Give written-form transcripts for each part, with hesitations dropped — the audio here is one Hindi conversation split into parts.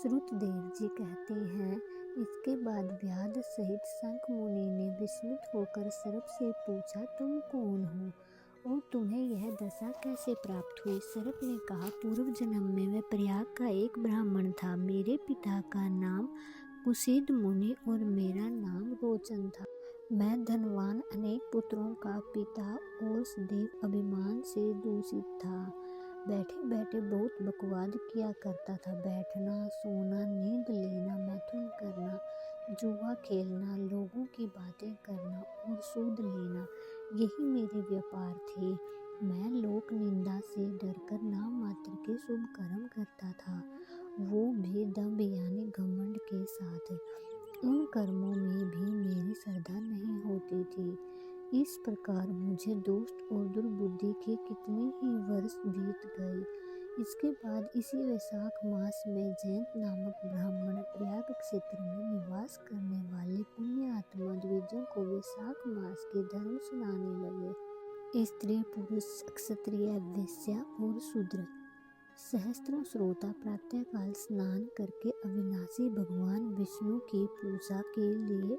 श्रुतदेव जी कहते हैं, इसके बाद व्याध सहित शंख मुनि ने विस्मित होकर सर्प से पूछा, तुम कौन हो और तुम्हें यह दशा कैसे प्राप्त हुई? सर्प ने कहा, पूर्व जन्म में मैं प्रयाग का एक ब्राह्मण था। मेरे पिता का नाम कुशीद मुनि और मेरा नाम रोचन था। मैं धनवान अनेक पुत्रों का पिता और सदैव अभिमान से दूषित था। बैठे बैठे बहुत बकवाद किया करता था। बैठना, सोना, नींद लेना, मैथुन करना, जुआ खेलना, लोगों की बातें करना और सूद लेना, यही मेरे व्यापार थे। मैं लोक निंदा से डरकर नाम मात्र के शुभ कर्म करता था, वो भी दम्भ यानी घमंड के साथ। उन कर्मों में भी मेरी श्रद्धा नहीं होती थी। इस प्रकार मुझे दुष्ट और दुर्बुद्धि के कितने ही वर्ष बीत गए। इसके बाद इसी वैशाख मास में जयंत नामक ब्राह्मण प्रयाग क्षेत्र में निवास करने वाले पुण्य आत्मा द्विजों को वैशाख मास के धर्म सुनाने लगे। स्त्री, पुरुष, क्षत्रिय, वैश्य और शूद्र सहस्त्रों श्रोता प्रातःकाल स्नान करके अविनाशी भगवान विष्णु की पूजा के लिए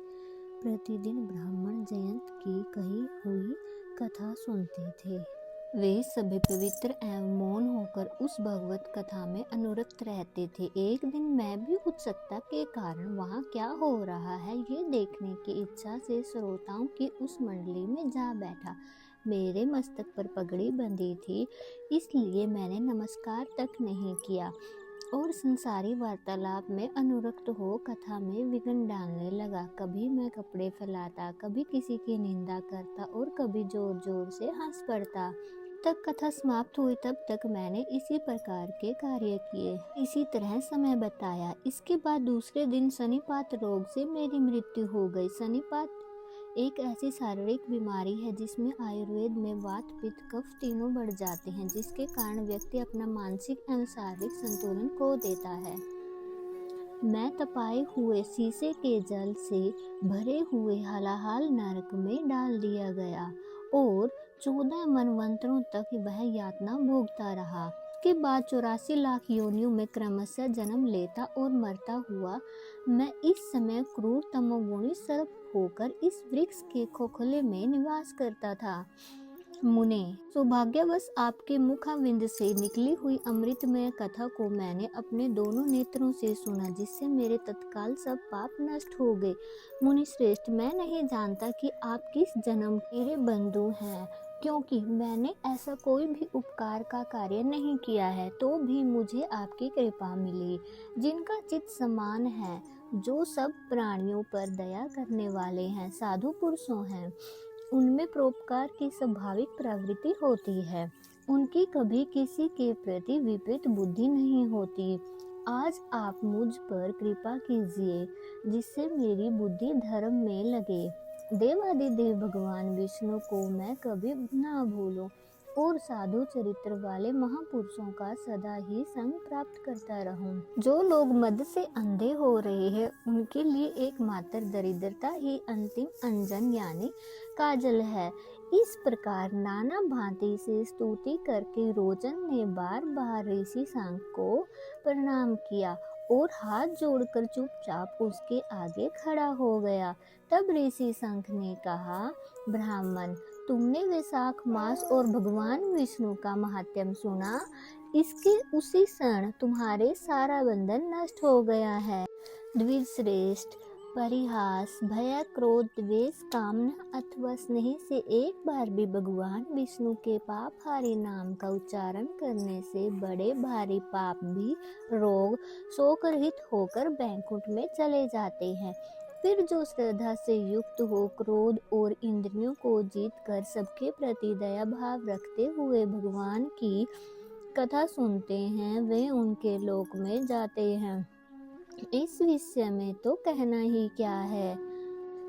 प्रतिदिन ब्राह्मण जयंत की कही हुई कथा सुनते थे। वे सभी पवित्र एवं मौन होकर उस भगवत कथा में अनुरक्त रहते थे। एक दिन मैं भी उत्सुकता के कारण वहाँ क्या हो रहा है ये देखने की इच्छा से श्रोताओं की उस मंडली में जा बैठा। मेरे मस्तक पर पगड़ी बंधी थी, इसलिए मैंने नमस्कार तक नहीं किया और संसारी वार्तालाप में अनुरक्त हो कथा में विघ्न डालने लगा। कभी मैं कपड़े फैलाता, कभी किसी की निंदा करता और कभी जोर जोर से हंस पड़ता। तक कथा समाप्त हुई तब तक मैंने इसी प्रकार के कार्य किए, इसी तरह समय बताया। इसके बाद दूसरे दिन सन्निपात रोग से मेरी मृत्यु हो गई। सन्निपात एक ऐसी शारीरिक बीमारी है जिसमें आयुर्वेद में वात, पित्त, कफ तीनों बढ़ जाते हैं, जिसके कारण व्यक्ति अपना मानसिक एवं शारीरिक संतुलन खो देता है। मैं तपाए हुए शीशे के जल से भरे हुए हलाहल नरक में डाल दिया गया और 14 मनवंतरों तक वह यातना भोगता रहा। के बाद 84 लाख योनियों में क्रमशः जन्म लेता और मरता हुआ मैं इस समय क्रूर तमोगुणी सर्प होकर इस वृक्ष के खोखले में निवास करता था। मुने, सौभाग्यवश आपके मुखाविंद से निकली हुई अमृतमय कथा को मैंने अपने दोनों नेत्रों से सुना, जिससे मेरे तत्काल सब पाप नष्ट हो गए। मुनि श्रेष्ठ, मैं नहीं जानता कि आप किस जन्म के मेरे बंधु हैं, क्योंकि मैंने ऐसा कोई भी उपकार का कार्य नहीं किया है, तो भी मुझे आपकी कृपा मिली। जिनका चित्त समान है, जो सब प्राणियों पर दया करने वाले हैं, साधु पुरुषों हैं, उनमें परोपकार की स्वाभाविक प्रवृत्ति होती है। उनकी कभी किसी के प्रति विपरीत बुद्धि नहीं होती। आज आप मुझ पर कृपा कीजिए, जिससे मेरी बुद्धि धर्म में लगे। देवादिदेव भगवान विष्णु को मैं कभी ना भूलूं और साधु चरित्र वाले महापुरुषों का सदा ही संग प्राप्त करता रहूं। जो लोग मद से अंधे हो रहे हैं, उनके लिए एकमात्र दरिद्रता ही अंतिम अंजन यानी काजल है। इस प्रकार नाना भांति से स्तुति करके रोचन ने बार बार ऋषि शंख को प्रणाम किया और हाथ जोड़कर चुपचाप उसके आगे खड़ा हो गया। तब ऋषि शंख ने कहा, ब्राह्मण, तुमने वैशाख मास और भगवान विष्णु का महात्म्य सुना। इसके उसी क्षण तुम्हारे सारा बंधन नष्ट हो गया है। द्विज श्रेष्ठ, परिहास, भय, क्रोध, द्वेष, कामना अथवा स्नेह से एक बार भी भगवान विष्णु के पापहारी नाम का उच्चारण करने से बड़े भारी पाप भी रोग शोक रहित होकर बैकुंठ में चले जाते हैं। फिर जो श्रद्धा से युक्त हो, क्रोध और इंद्रियों को जीत कर सबके प्रति दया भाव रखते हुए भगवान की कथा सुनते हैं, वे उनके लोक में जाते हैं। इस विषय में तो कहना ही क्या है।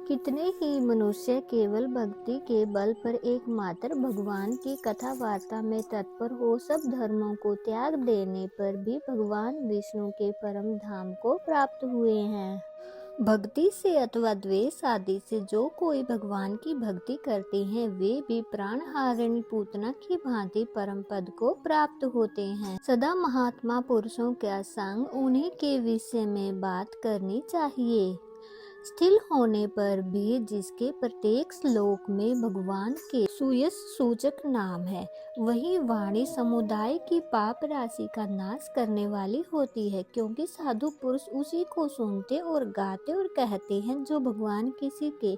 कितने ही मनुष्य केवल भक्ति के बल पर एकमात्र भगवान की कथा वार्ता में तत्पर हो, सब धर्मों को त्याग देने पर भी भगवान विष्णु के परम धाम को प्राप्त हुए हैं। भक्ति से अथवा द्वेष आदि से जो कोई भगवान की भक्ति करते हैं वे भी प्राण हारिणी पूतना की भांति परम पद को प्राप्त होते हैं। सदा महात्मा पुरुषों का संग उन्हीं के विषय में बात करनी चाहिए। स्थिर होने पर भी जिसके प्रत्येक श्लोक में भगवान के सुयश सूचक नाम है, वही वाणी समुदाय की पाप राशि का नाश करने वाली होती है, क्योंकि साधु पुरुष उसी को सुनते और गाते और कहते हैं जो भगवान किसी के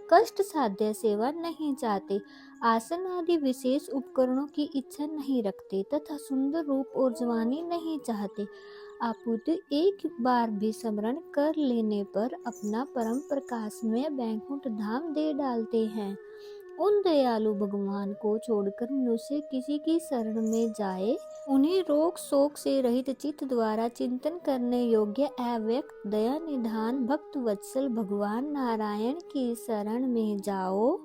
कष्ट साध्य सेवा नहीं चाहते, आसन आदि विशेष उपकरणों की इच्छा नहीं रखते तथा सुंदर रूप और जवानी नहीं चाहते, अपितु एक बार भी स्मरण कर लेने पर अपना परम प्रकाश में बैकुंठ धाम दे डालते हैं। उन दयालु भगवान को छोड़कर मनुष्य किसी की शरण में जाए, उन्हें रोग शोक से रहित चित्त द्वारा चिंतन करने योग्य अव्यक्त दया निधान भक्त वत्सल भगवान नारायण की शरण में जाओ।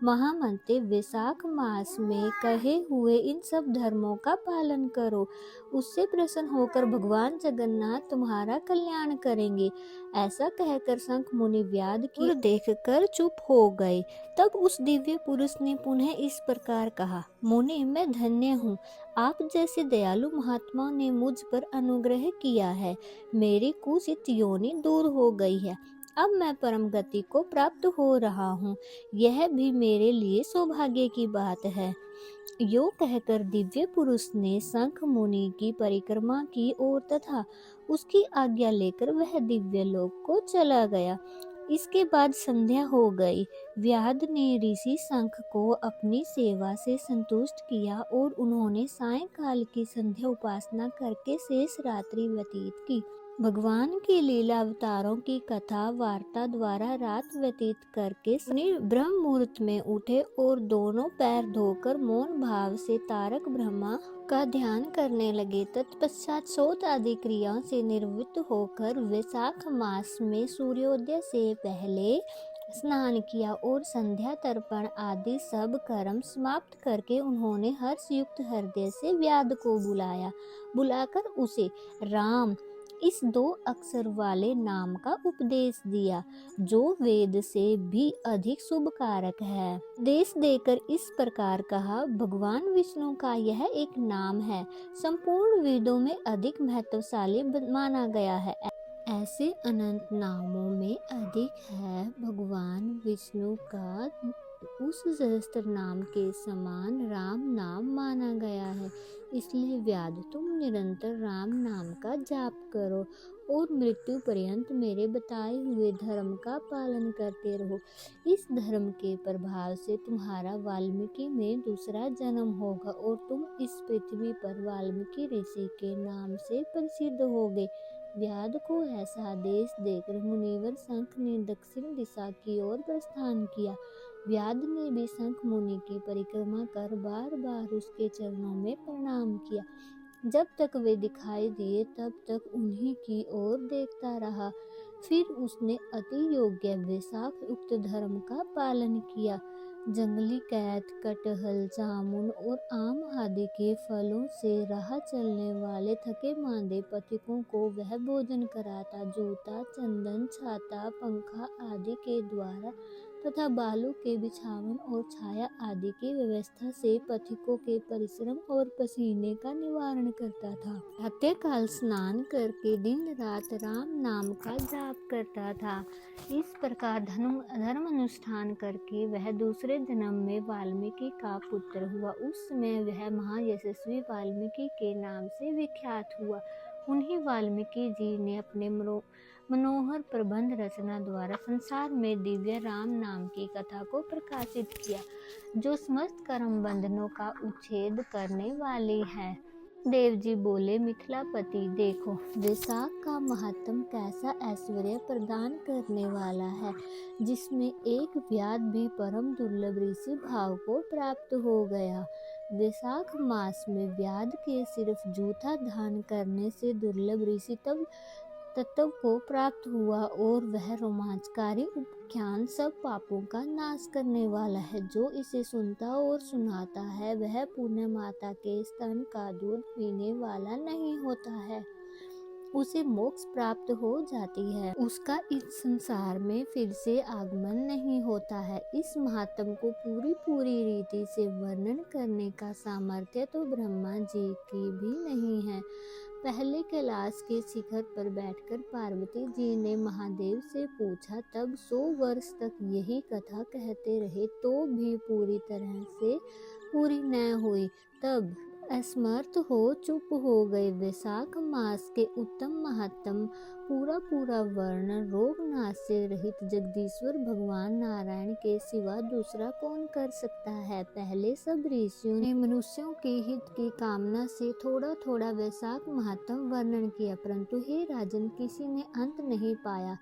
महामंत्र वैशाख मास में कहे हुए इन सब धर्मों का पालन करो, उससे प्रसन्न होकर भगवान जगन्नाथ तुम्हारा कल्याण करेंगे। ऐसा कहकर शंख मुनि व्याध की देखकर चुप हो गए। तब उस दिव्य पुरुष ने पुनः इस प्रकार कहा, मुनि मैं धन्य हूँ, आप जैसे दयालु महात्मा ने मुझ पर अनुग्रह किया है, मेरी कुचित योनि दूर हो गई है, अब मैं परम गति को प्राप्त हो रहा हूँ, यह भी मेरे लिए सौभाग्य की बात है। यो कहकर दिव्य पुरुष ने शंख मुनि की परिक्रमा की और तथा उसकी आज्ञा लेकर वह दिव्य लोक को चला गया। इसके बाद संध्या हो गई। व्याध ने ऋषि शंख को अपनी सेवा से संतुष्ट किया और उन्होंने सायंकाल की संध्या उपासना करके शेष रात्रि व्यतीत की। भगवान की लीला अवतारों की कथा वार्ता द्वारा रात व्यतीत करके मुनि ब्रह्म मुहूर्त में उठे और दोनों पैर धोकर मौन भाव से तारक ब्रह्मा का ध्यान करने लगे। तत्पश्चात शौच आदि क्रियाओं से निवृत्त होकर वैशाख मास में सूर्योदय से पहले स्नान किया और संध्या तर्पण आदि सब कर्म समाप्त करके उन्होंने हर्ष युक्त हृदय से व्याध को बुलाकर उसे राम इस 2 अक्षर वाले नाम का उपदेश दिया, जो वेद से भी अधिक शुभ कारक है। देश देकर इस प्रकार कहा, भगवान विष्णु का यह एक नाम है, संपूर्ण वेदों में अधिक महत्वशाली माना गया है। ऐसे अनंत नामों में अधिक है भगवान विष्णु का उस सहस्त्र नाम के समान राम नाम माना गया है। इसलिए व्याध तुम निरंतर राम नाम का जाप करो और मृत्यु पर्यंत मेरे बताए हुए धर्म का पालन करते रहो। इस धर्म के प्रभाव से तुम्हारा वाल्मीकि में दूसरा जन्म होगा और तुम इस पृथ्वी पर वाल्मीकि ऋषि के नाम से प्रसिद्ध होगे। व्याध को ऐसा आदेश देकर मुनिवर शंख ने दक्षिण दिशा की ओर प्रस्थान किया। व्याध ने भी शंख मुनि की परिक्रमा कर बार बार उसके चरणों में प्रणाम किया। जब तक वे दिखाई दिए तब तक उन्हीं की ओर देखता रहा। फिर उसने अति योग्य वैशाख उक्त धर्म का पालन किया। जंगली कैत, कटहल, जामुन और आम आदि के फलों से राह चलने वाले थके मांदे पथिकों को वह भोजन कराता। जूता, चंदन, छाता, पंखा आदि के द्वारा तथा बालों के बिछावन और छाया आदि की व्यवस्था से पथिकों के परिश्रम और पसीने का निवारण करता था। प्रातःकाल स्नान करके दिन रात राम नाम का जाप करता था। इस प्रकार धर्म अनुष्ठान करके वह दूसरे जन्म में वाल्मीकि का पुत्र हुआ। उस समय वह महायशस्वी वाल्मीकि के नाम से विख्यात हुआ। उन्हीं वाल्मीकि जी ने अपने मनोहर प्रबंध रचना द्वारा संसार में दिव्य राम नाम की कथा को प्रकाशित किया, जो समस्त कर्म बंधनों का उच्छेद करने वाली है। देव जी बोले, मिथिलापति देखो वैशाख का महात्म कैसा ऐश्वर्य प्रदान करने वाला है, जिसमें एक व्याध भी परम दुर्लभ ऋषि भाव को प्राप्त हो गया। वैशाख मास में व्याध के सिर्फ जूथा दान करने से दुर्लभ ऋषि तत्व को प्राप्त हुआ और वह रोमांचकारी उपाख्यान सब पापों का नाश करने वाला है। जो इसे सुनता और सुनाता है वह पुण्य माता के स्तन का दूध पीने वाला नहीं होता है। उसे मोक्ष प्राप्त हो जाती है, उसका इस संसार में फिर से आगमन नहीं होता है। इस महात्म को पूरी रीति से वर्णन करने का सामर्थ्य तो ब्रह्मा जी की भी नहीं है। पहले कैलाश के शिखर पर बैठकर पार्वती जी ने महादेव से पूछा, तब 100 वर्ष तक यही कथा कहते रहे तो भी पूरी तरह से पूरी न हुई। तब असमर्थ हो चुप हो गए। वैशाख मास के उत्तम महात्म पूरा वर्णन रोगनाश से रहित जगदीश्वर भगवान नारायण के सिवा दूसरा कौन कर सकता है। पहले सब ऋषियों ने मनुष्यों के हित की कामना से थोड़ा वैशाख महात्म वर्णन किया, परंतु हे राजन, किसी ने अंत नहीं पाया।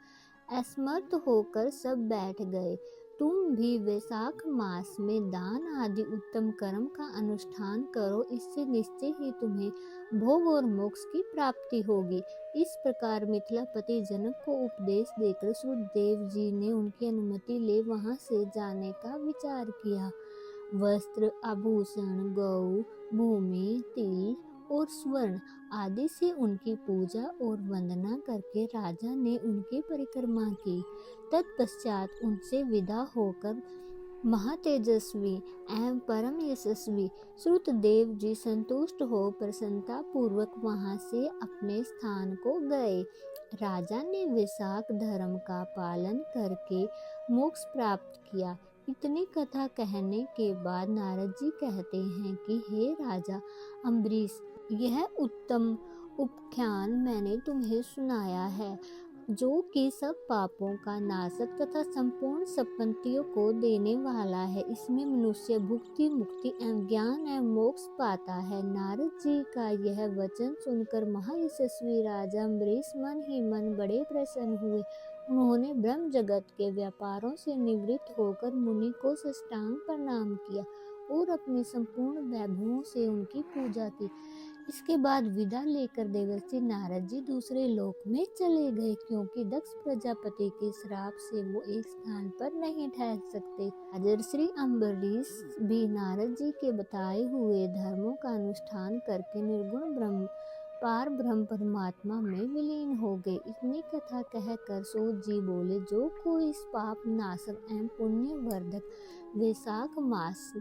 असमर्थ होकर सब बैठ गए। तुम भी वैशाख मास में दान आदि उत्तम कर्म का अनुष्ठान करो, इससे निश्चय ही तुम्हें भोग और मोक्ष की प्राप्ति होगी। इस प्रकार मिथिलापति जनक को उपदेश देकर श्रुतदेव जी ने उनकी अनुमति ले वहां से जाने का विचार किया। वस्त्र, आभूषण, गौ, भूमि, तिल और स्वर्ण आदि से उनकी पूजा और वंदना करके राजा ने उनकी परिक्रमा की। तत्पश्चात उनसे विदा होकर महातेजस्वी एवं परम यशस्वी श्रुतदेव जी संतुष्ट हो प्रसन्नता पूर्वक वहां से अपने स्थान को गए। राजा ने वैशाख धर्म का पालन करके मोक्ष प्राप्त किया। इतनी कथा कहने के बाद नारद जी कहते हैं कि हे राजा अम्बरीश, यह उत्तम उपाख्यान मैंने तुम्हें सुनाया है, जो कि सब पापों का नाशक तथा संपूर्ण संपत्तियों को देने वाला है। इसमें मनुष्य भुक्ति, मुक्ति एवं ज्ञान एवं मोक्ष पाता है। नारद जी का यह वचन सुनकर महायशस्वी राजा अम्बरीश मन ही मन बड़े प्रसन्न हुए। उन्होंने ब्रह्म जगत के व्यापारों से निवृत्त होकर मुनि को साष्टांग प्रणाम किया और अपने संपूर्ण वैभवों से उनकी पूजा की। इसके बाद विदा लेकर देवर्षि नारद जी दूसरे लोक में चले गए, क्योंकि दक्ष प्रजापति के श्राप से वो एक स्थान पर नहीं ठहर सकते। राजर्षि अम्बरीश भी नारद जी के बताए हुए धर्मों का अनुष्ठान करके निर्गुण ब्रह्म पार ब्रह्म परमात्मा में विलीन हो गए। इतनी कथा कहकर सूत जी बोले, जो कोई इस पाप नाशक एवं पुण्य वर्धक वैशाख मास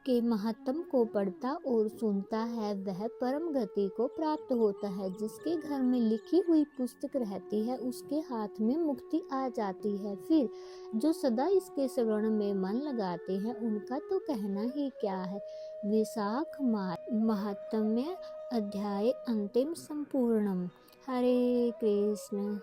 के महत्म को पढ़ता और सुनता है, वह परम गति को प्राप्त होता है। जिसके घर में लिखी हुई पुस्तक रहती है, उसके हाथ में मुक्ति आ जाती है। फिर जो सदा इसके श्रवण में मन लगाते हैं, उनका तो कहना ही क्या है। वैशाख महात्म्य अध्याय अंतिम संपूर्णम। हरे कृष्ण।